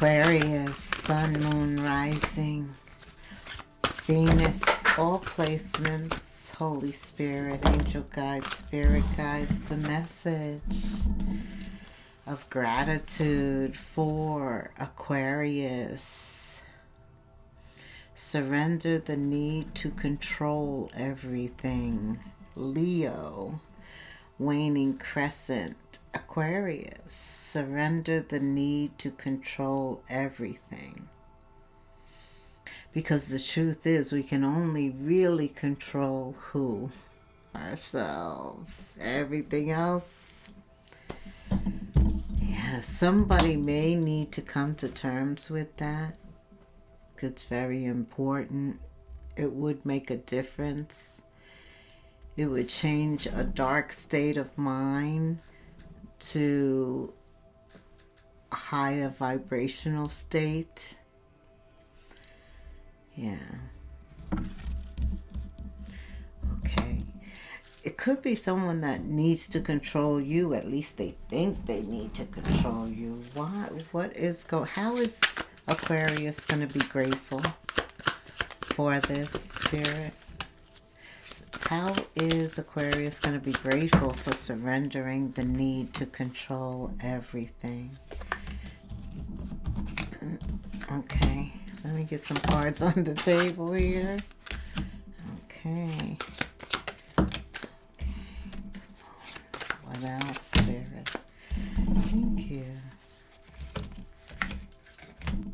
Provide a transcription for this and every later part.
Aquarius, sun, moon, rising, Venus, all placements, Holy Spirit, angel guides, spirit guides, the message of gratitude for Aquarius. Surrender the need to control everything. Leo, waning crescent, Aquarius. Surrender the need to control everything. Because the truth is, we can only really control who? Ourselves. Everything else. Yeah, somebody may need to come to terms with that. It's very important. It would make a difference. It would change a dark state of mind to a higher vibrational state. Yeah. Okay. It could be someone that needs to control you. At least they think they need to control you. How is Aquarius going to be grateful for this, Spirit? How is Aquarius going to be grateful for surrendering the need to control everything? Okay, let me get some cards on the table here. Okay. What else, Spirit? Thank you.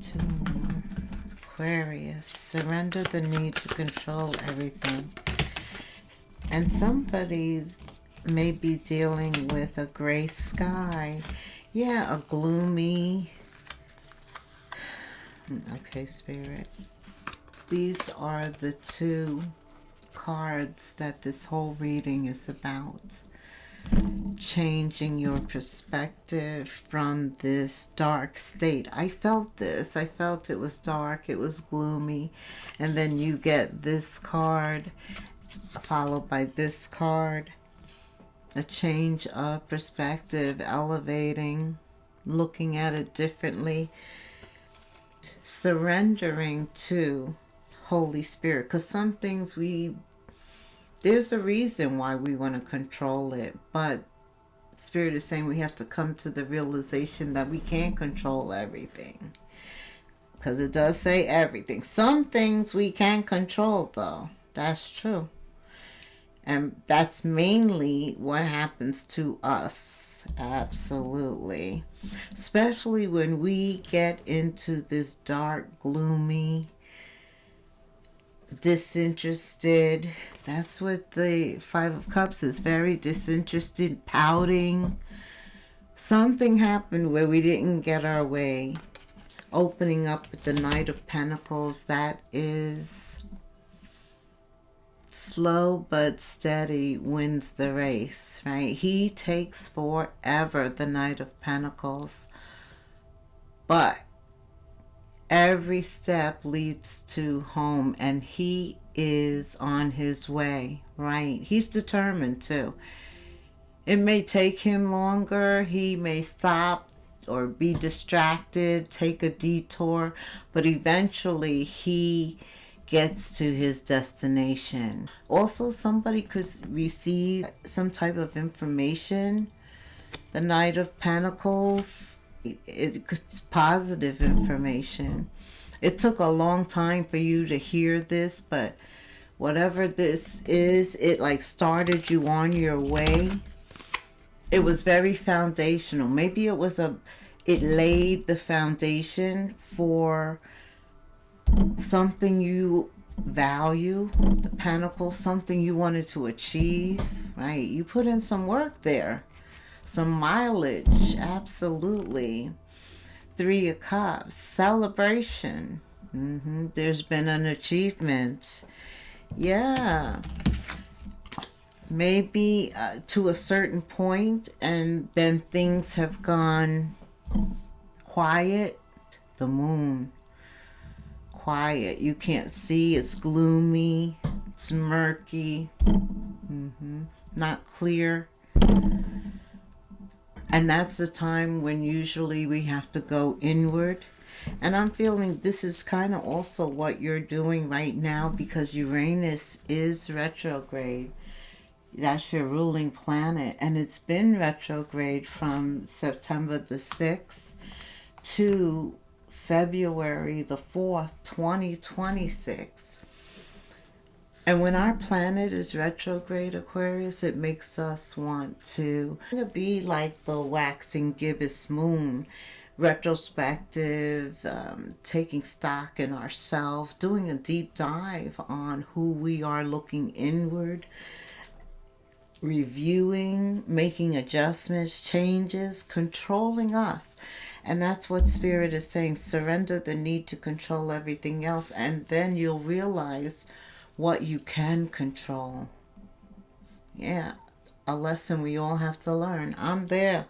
Two more. Aquarius, surrender the need to control everything. And somebody may be dealing with a gray sky. Yeah, a gloomy. Okay, Spirit. These are the two cards that this whole reading is about. Changing your perspective from this dark state. I felt this. I felt it was dark. It was gloomy. And then you get this card followed by this card. A change of perspective, elevating, looking at it differently. Surrendering to Holy Spirit. Because some things there's a reason why we want to control it, but Spirit is saying we have to come to the realization that we can't control everything. Because it does say everything. Some things we can control, though. That's true. And that's mainly what happens to us. Absolutely. Especially when we get into this dark, gloomy, disinterested. That's what the Five of Cups is. Very disinterested, pouting. Something happened where we didn't get our way. Opening up with the Knight of Pentacles. That is slow but steady wins the race, right? He takes forever, the Knight of Pentacles. But every step leads to home, and he is on his way, right? He's determined too. It may take him longer. He may stop or be distracted, take a detour, but eventually he gets to his destination. Also, somebody could receive some type of information. The Knight of Pentacles, it's positive information. It took a long time for you to hear this, but whatever this is, it like started you on your way. It was very foundational. Maybe it laid the foundation for something you value, the Pentacle, something you wanted to achieve, right? You put in some work there, some mileage, absolutely. Three of Cups, celebration. There's been an achievement. Yeah. Maybe to a certain point, and then things have gone quiet. The Moon. Quiet. You can't see. It's gloomy. It's murky. Not clear. And that's the time when usually we have to go inward. And I'm feeling this is kind of also what you're doing right now, because Uranus is retrograde. That's your ruling planet, and it's been retrograde from September the 6th to February the 4th, 2026. And when our planet is retrograde, Aquarius, it makes us want to be like the waxing gibbous moon, retrospective, taking stock in ourselves, doing a deep dive on who we are, looking inward, reviewing, making adjustments, changes, controlling us. And that's what Spirit is saying. Surrender the need to control everything else, and then you'll realize what you can control. Yeah, a lesson we all have to learn. I'm there.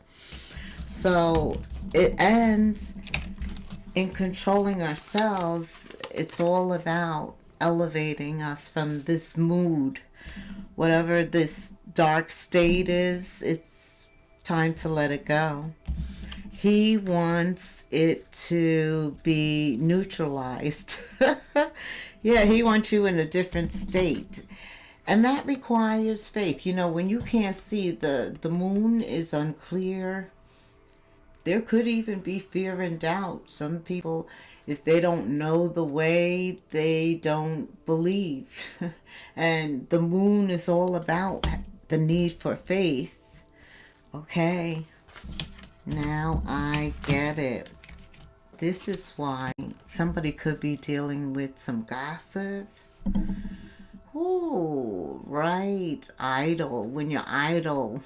So it ends in controlling ourselves. It's all about elevating us from this mood. Whatever this dark state is, it's time to let it go. He wants it to be neutralized. Yeah, he wants you in a different state. And that requires faith. You know, when you can't see, the moon is unclear. There could even be fear and doubt. Some people, if they don't know the way, they don't believe. And the moon is all about the need for faith. Okay, now I get it. This is why somebody could be dealing with some gossip. Ooh, right. Idle. When you're idle,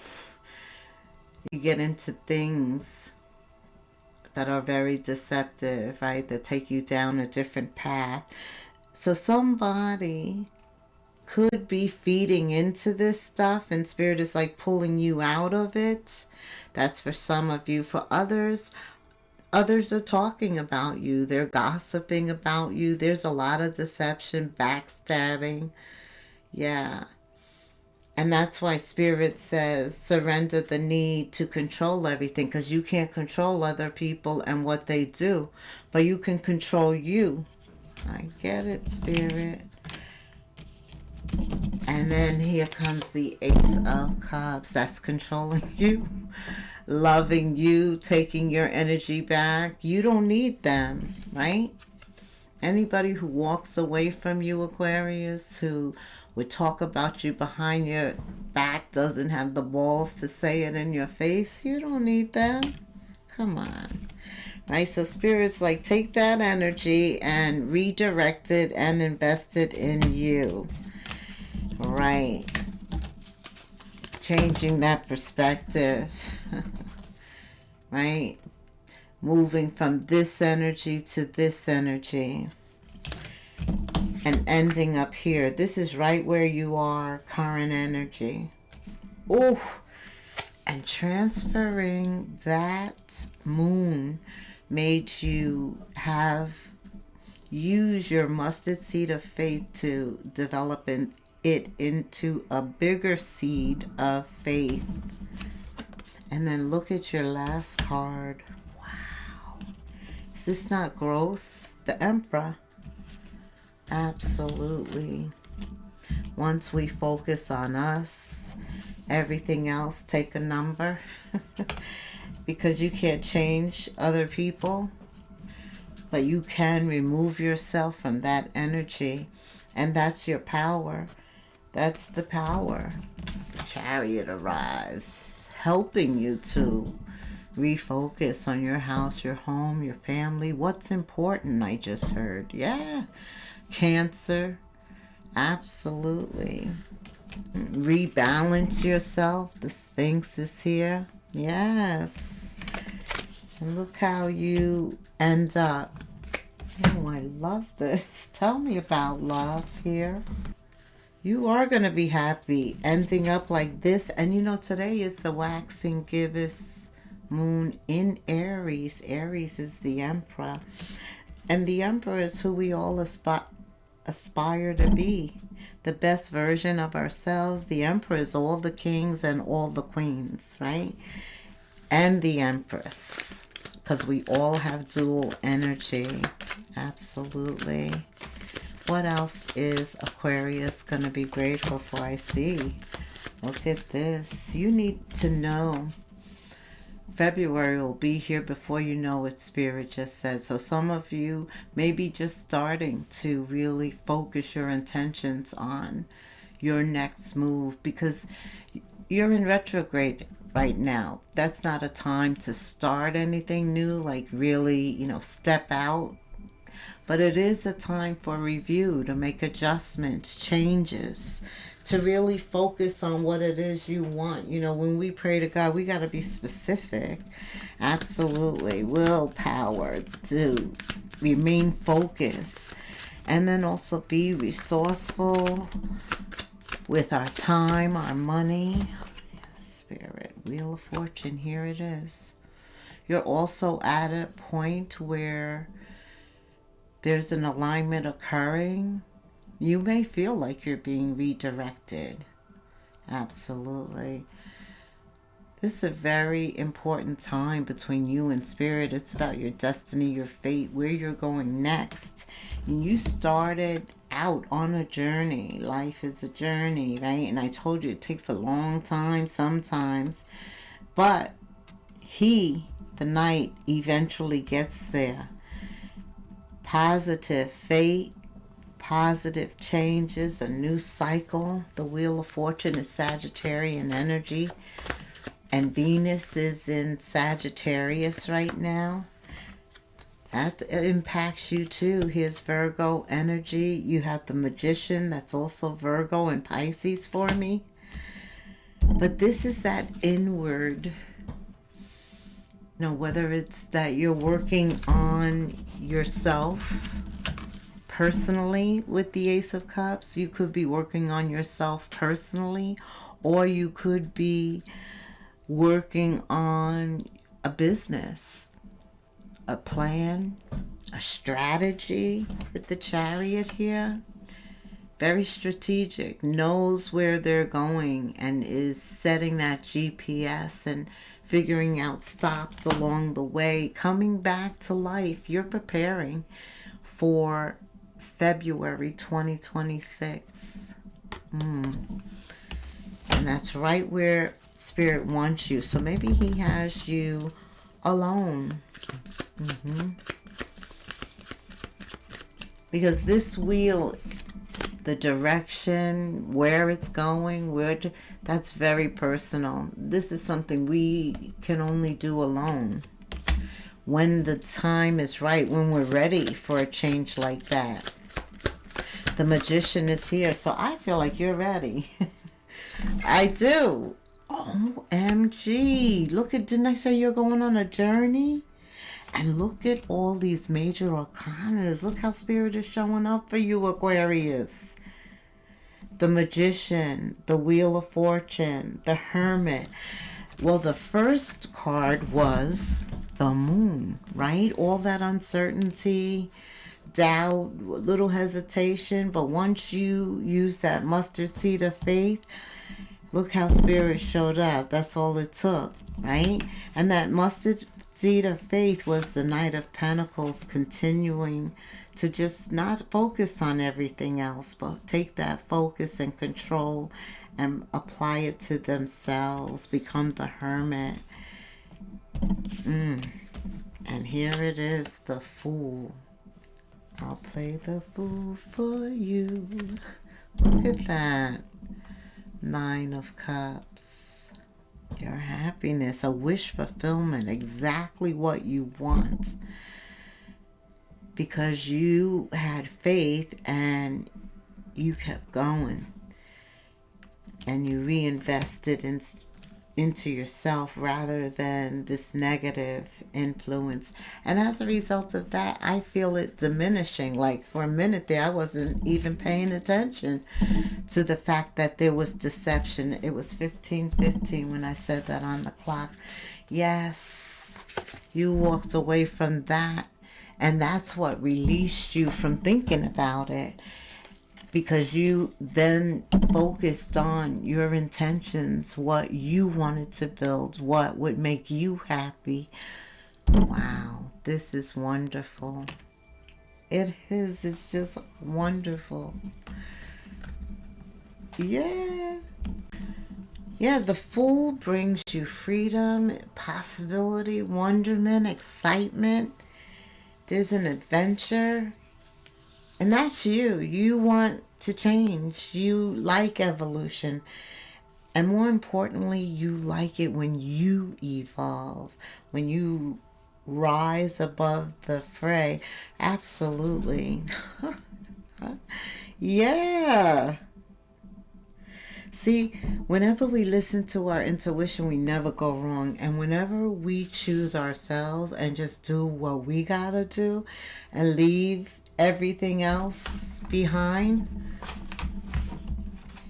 you get into things that are very deceptive, right? That take you down a different path. So somebody could be feeding into this stuff, and Spirit is like pulling you out of it. That's for some of you. For others are talking about you. They're gossiping about you. There's a lot of deception, backstabbing. Yeah. And that's why Spirit says surrender the need to control everything, because you can't control other people and what they do, but you can control you. I get it, Spirit. And then here comes the Ace of Cups. That's controlling you, loving you, taking your energy back. You don't need them, right? Anybody who walks away from you, Aquarius, who would talk about you behind your back, doesn't have the balls to say it in your face, you don't need them. Come on. Right? So Spirit's like, take that energy and redirect it and invest it in you. Right. Changing that perspective. Right? Moving from this energy to this energy. And ending up here. This is right where you are, current energy. Oh, and transferring that moon made you use your mustard seed of faith to develop it into a bigger seed of faith. And then look at your last card. Wow. Is this not growth? The Emperor. Absolutely. Once we focus on us, everything else take a number. Because you can't change other people, but you can remove yourself from that energy. And that's your power. That's the power. The Chariot arrives, helping you to refocus on your house, your home, your family. What's important, I just heard. Yeah. Cancer. Absolutely. Rebalance yourself. The Sphinx is here. Yes. And look how you end up. Oh, I love this. Tell me about love here. You are going to be happy ending up like this. And you know, today is the waxing gibbous moon in Aries. Aries is the Emperor. And the Emperor is who we all aspire to be. The best version of ourselves. The Emperor is all the kings and all the queens, right? And the Empress. because we all have dual energy. Absolutely. What else is Aquarius going to be grateful for? I see. Look at this. You need to know. February will be here before you know what Spirit just said. So some of you may be just starting to really focus your intentions on your next move, because you're in retrograde right now. That's not a time to start anything new, like really, step out. But it is a time for review, to make adjustments, changes, to really focus on what it is you want. When we pray to God, we got to be specific. Absolutely. Willpower to remain focused. And then also be resourceful with our time, our money. Spirit, Wheel of Fortune, here it is. You're also at a point where there's an alignment occurring. You may feel like you're being redirected. Absolutely. This is a very important time between you and Spirit. It's about your destiny, your fate, where you're going next. And you started out on a journey. Life is a journey, right? And I told you it takes a long time sometimes. But the knight, eventually gets there. Positive fate, positive changes, a new cycle. The Wheel of Fortune is Sagittarian energy, and Venus is in Sagittarius right now. That impacts you too. Here's Virgo energy. You have the Magician, that's also Virgo and Pisces for me. But this is that inward, whether it's that you're working on yourself personally with the Ace of Cups, you could be working on yourself personally, or you could be working on a business, a plan, a strategy with the Chariot here. Very strategic, knows where they're going and is setting that GPS and figuring out stops along the way, coming back to life. You're preparing for February 2026. And that's right where Spirit wants you. So maybe he has you alone. Because this wheel, the direction, where it's going, that's very personal. This is something we can only do alone. When the time is right, when we're ready for a change like that. The Magician is here, so I feel like you're ready. I do. OMG. Didn't I say you're going on a journey? And look at all these major arcanas. Look how Spirit is showing up for you, Aquarius. The Magician, the Wheel of Fortune, the Hermit. Well, the first card was the Moon, right? All that uncertainty, doubt, little hesitation. But once you use that mustard seed of faith, look how Spirit showed up. That's all it took, right? And that mustard seed of faith was the Knight of Pentacles, continuing to just not focus on everything else, but take that focus and control and apply it to themselves, become the Hermit. And here it is, the Fool. I'll play the Fool for you. Look at that. 9 of Cups. Your happiness, a wish fulfillment, exactly what you want. Because you had faith and you kept going. And you reinvested into yourself rather than this negative influence. And as a result of that, I feel it diminishing. Like for a minute there, I wasn't even paying attention to the fact that there was deception. It was 15:15 when I said that on the clock. Yes, you walked away from that. And that's what released you from thinking about it. Because you then focused on your intentions, what you wanted to build, what would make you happy, Wow, this is wonderful. It is. It's just wonderful. Yeah. Yeah, the Fool brings you freedom, possibility, wonderment, excitement. There's an adventure. And that's you. You want to change. You like evolution. And more importantly, you like it when you evolve, when you rise above the fray. Absolutely. Yeah. See, whenever we listen to our intuition, we never go wrong. And whenever we choose ourselves and just do what we gotta do and leave everything else behind,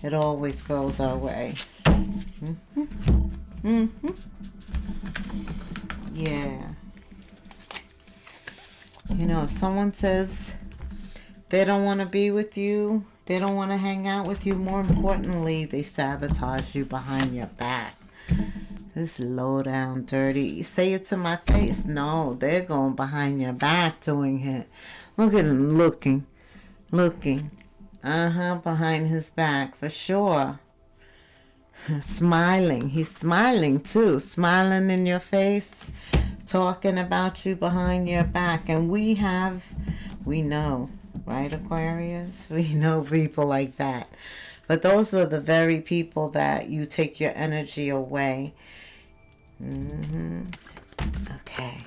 it always goes our way. Mm-hmm. Mm-hmm. Yeah. You know, if someone says they don't want to be with you, they don't want to hang out with you, more importantly, they sabotage you behind your back. This low down dirty. You say it to my face. No, they're going behind your back doing it. Look at him looking. Behind his back for sure. Smiling. He's smiling too. Smiling in your face. Talking about you behind your back. And we know, right, Aquarius? We know people like that. But those are the very people that you take your energy away. Okay.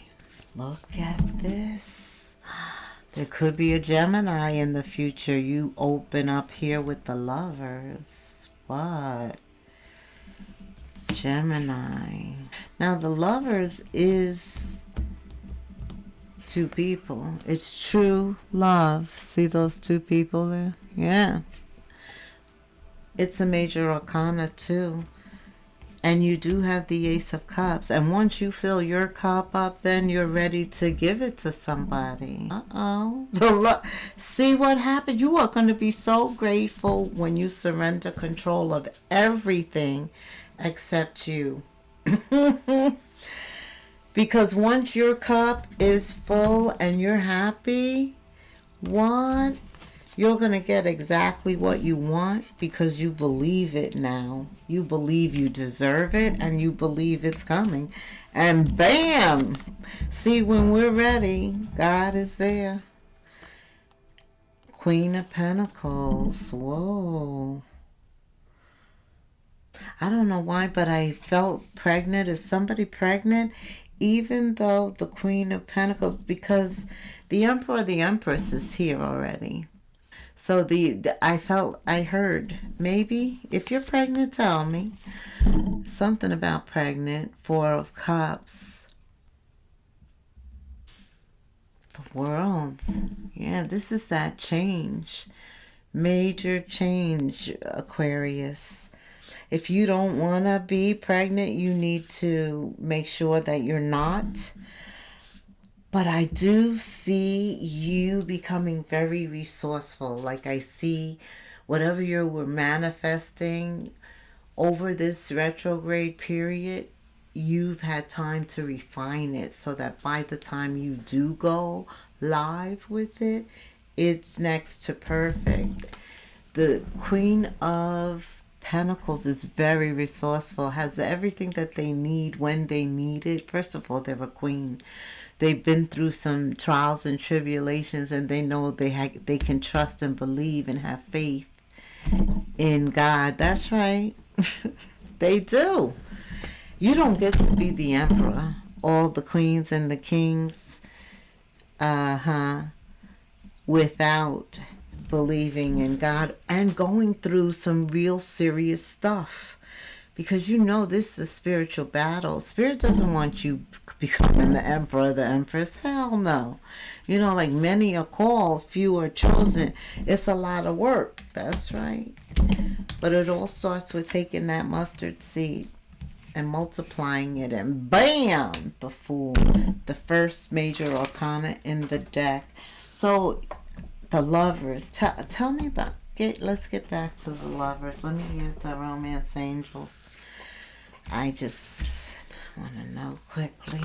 Look at this. There could be a Gemini in the future. You open up here with the Lovers. What? Gemini. Now the Lovers is two people. It's true love. See those two people there? Yeah. It's a major arcana too. And you do have the Ace of Cups. And once you fill your cup up, then you're ready to give it to somebody. See what happened? You are going to be so grateful when you surrender control of everything except you. Because once your cup is full and you're happy, you're going to get exactly what you want because you believe it now. You believe you deserve it and you believe it's coming. And bam! See, when we're ready, God is there. Queen of Pentacles. Whoa. I don't know why, but I felt pregnant. Is somebody pregnant? Even though the Queen of Pentacles, because the Emperor, the Empress is here already. So I heard, maybe, if you're pregnant, tell me. Something about pregnant. Four of Cups. The World. Yeah, this is that change. Major change, Aquarius. If you don't want to be pregnant, you need to make sure that you're not. But I do see you becoming very resourceful. Like I see whatever you were manifesting over this retrograde period, you've had time to refine it so that by the time you do go live with it, it's next to perfect. The Queen of Pentacles is very resourceful, has everything that they need when they need it. First of all, they're a queen. They've been through some trials and tribulations, and they know they can trust and believe and have faith in God. That's right. They do. You don't get to be the emperor. All the queens and the kings, without believing in God and going through some real serious stuff. Because you know this is a spiritual battle. Spirit doesn't want you becoming the emperor, the empress. Hell no. You know, like many are called, few are chosen. It's a lot of work. That's right. But it all starts with taking that mustard seed and multiplying it. And bam! The Fool. The first major arcana in the deck. So, the Lovers. Tell me about... Let's get back to the Lovers. Let me get the Romance Angels. I just want to know quickly.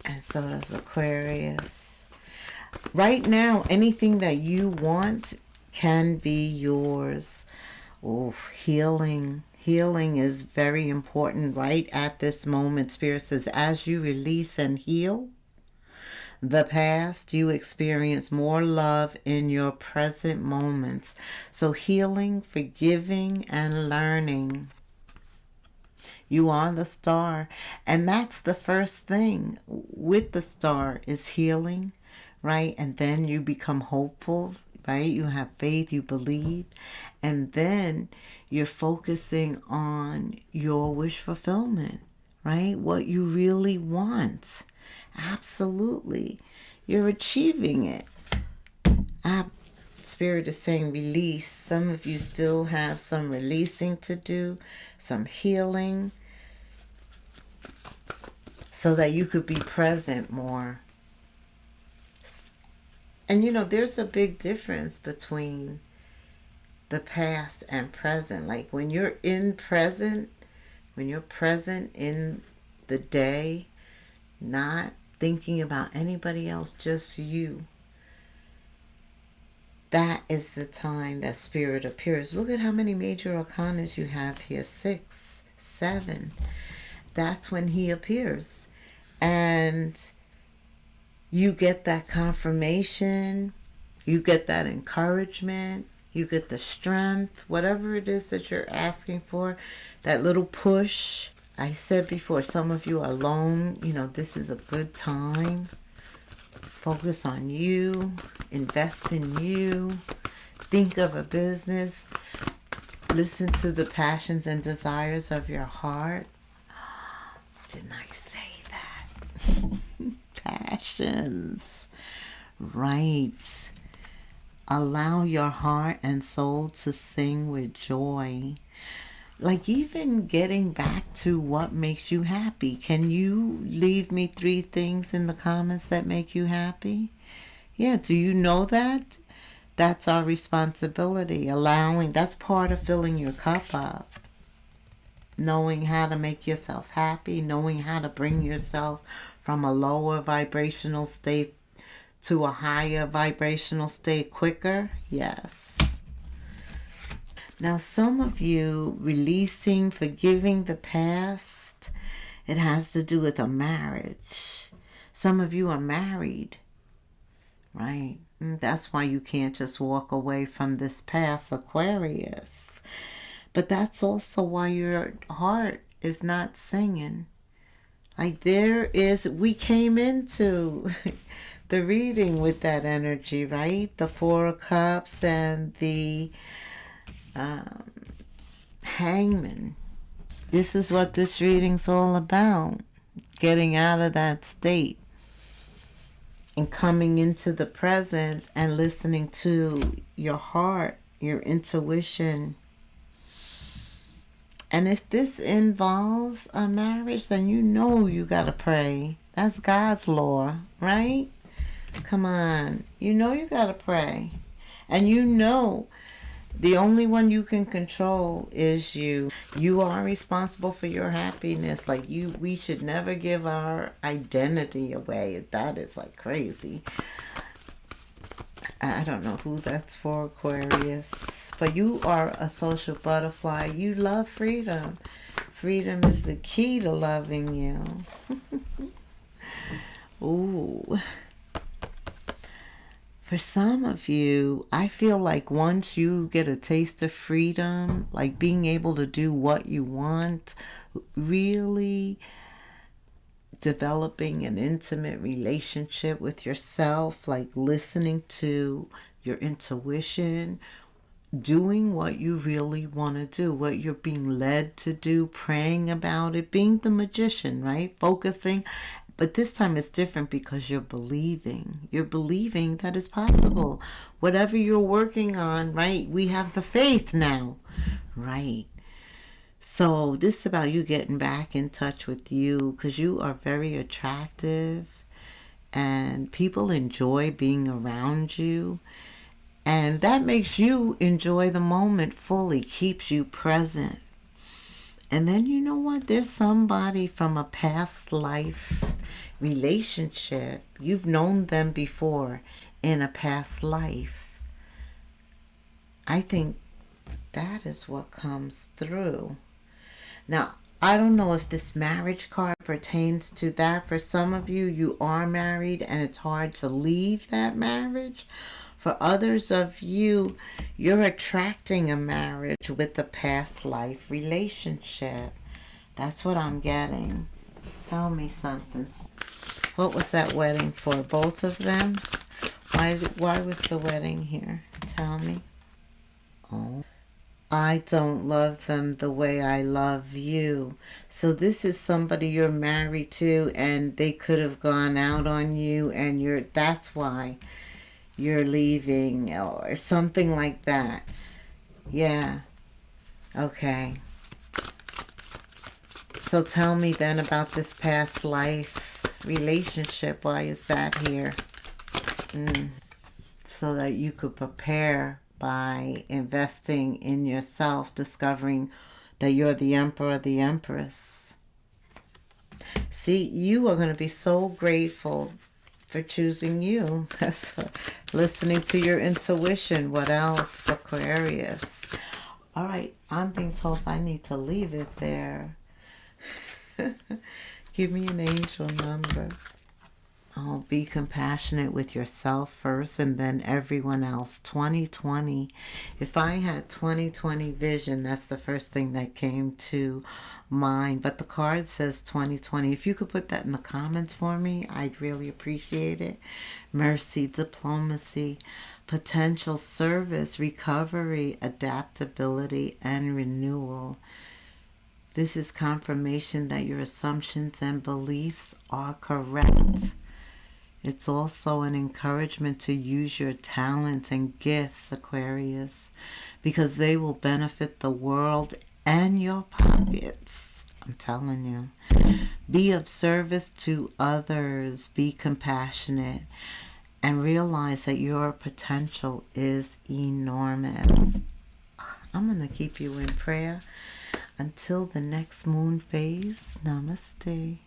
And so does Aquarius. Right now, anything that you want can be yours. Oh, healing. Healing is very important right at this moment. Spirit says, as you release and heal the past, you experience more love in your present moments. So healing, forgiving, and learning. You are the star. And that's the first thing with the star is healing, right? And then you become hopeful, right? You have faith, you believe. And then you're focusing on your wish fulfillment, right? What you really want. Absolutely. You're achieving it. Spirit is saying release. Some of you still have some releasing to do, some healing, so that you could be present more. And there's a big difference between the past and present. Like when you're present in the day, not thinking about anybody else, just you. That is the time that Spirit appears. Look at how many major arcanas you have here. 6, 7. That's when he appears. And you get that confirmation. You get that encouragement. You get the strength. Whatever it is that you're asking for. That little push. I said before, some of you are alone. This is a good time. Focus on you. Invest in you. Think of a business. Listen to the passions and desires of your heart. Didn't I say that? Passions. Right. Allow your heart and soul to sing with joy. Like even getting back to what makes you happy. Can you leave me 3 things in the comments that make you happy? Yeah, do you know that? That's our responsibility. That's part of filling your cup up. Knowing how to make yourself happy. Knowing how to bring yourself from a lower vibrational state to a higher vibrational state quicker. Yes. Now, some of you releasing, forgiving the past, it has to do with a marriage. Some of you are married, right? That's why you can't just walk away from this past, Aquarius. But that's also why your heart is not singing. Like we came into the reading with that energy, right? The 4 of Cups and the Hangman. This is what this reading's all about. Getting out of that state and coming into the present and listening to your heart, your intuition. And if this involves a marriage, then you gotta pray. That's God's law, right? Come on. You gotta pray. And the only one you can control is you. You are responsible for your happiness. We should never give our identity away. That is crazy. I don't know who that's for, Aquarius. But you are a social butterfly. You love freedom. Freedom is the key to loving you. Ooh. For some of you, I feel like once you get a taste of freedom, like being able to do what you want, really developing an intimate relationship with yourself, like listening to your intuition, doing what you really want to do, what you're being led to do, praying about it, being the magician, right? Focusing. But this time it's different because you're believing. You're believing that it's possible. Whatever you're working on, right? We have the faith now, right? So this is about you getting back in touch with you because you are very attractive and people enjoy being around you. And that makes you enjoy the moment fully, keeps you present. And then you know what? There's somebody from a past life relationship. You've known them before in a past life. I think that is what comes through. Now, I don't know if this marriage card pertains to that. For some of you, you are married and it's hard to leave that marriage. For others of you, you're attracting a marriage with a past life relationship. That's what I'm getting. Tell me something. What was that wedding for? Both of them? Why was the wedding here? Tell me. Oh. I don't love them the way I love you. So this is somebody you're married to and they could have gone out on you and that's why you're leaving or something like that. Yeah. Okay. So tell me then about this past life relationship. Why is that here? So that you could prepare by investing in yourself, discovering that you're the emperor, the empress. See, you are going to be so grateful for choosing you. Listening to your intuition. What else, Aquarius? All right, I'm being told I need to leave it there. Give me an angel number. Oh, be compassionate with yourself first and then everyone else. 2020. If I had 2020 vision, that's the first thing that came to mind. But the card says 2020. If you could put that in the comments for me, I'd really appreciate it. Mercy, diplomacy, potential service, recovery, adaptability, and renewal. This is confirmation that your assumptions and beliefs are correct. It's also an encouragement to use your talents and gifts, Aquarius, because they will benefit the world and your pockets. I'm telling you. Be of service to others. Be compassionate. And realize that your potential is enormous. I'm going to keep you in prayer. Until the next moon phase, namaste.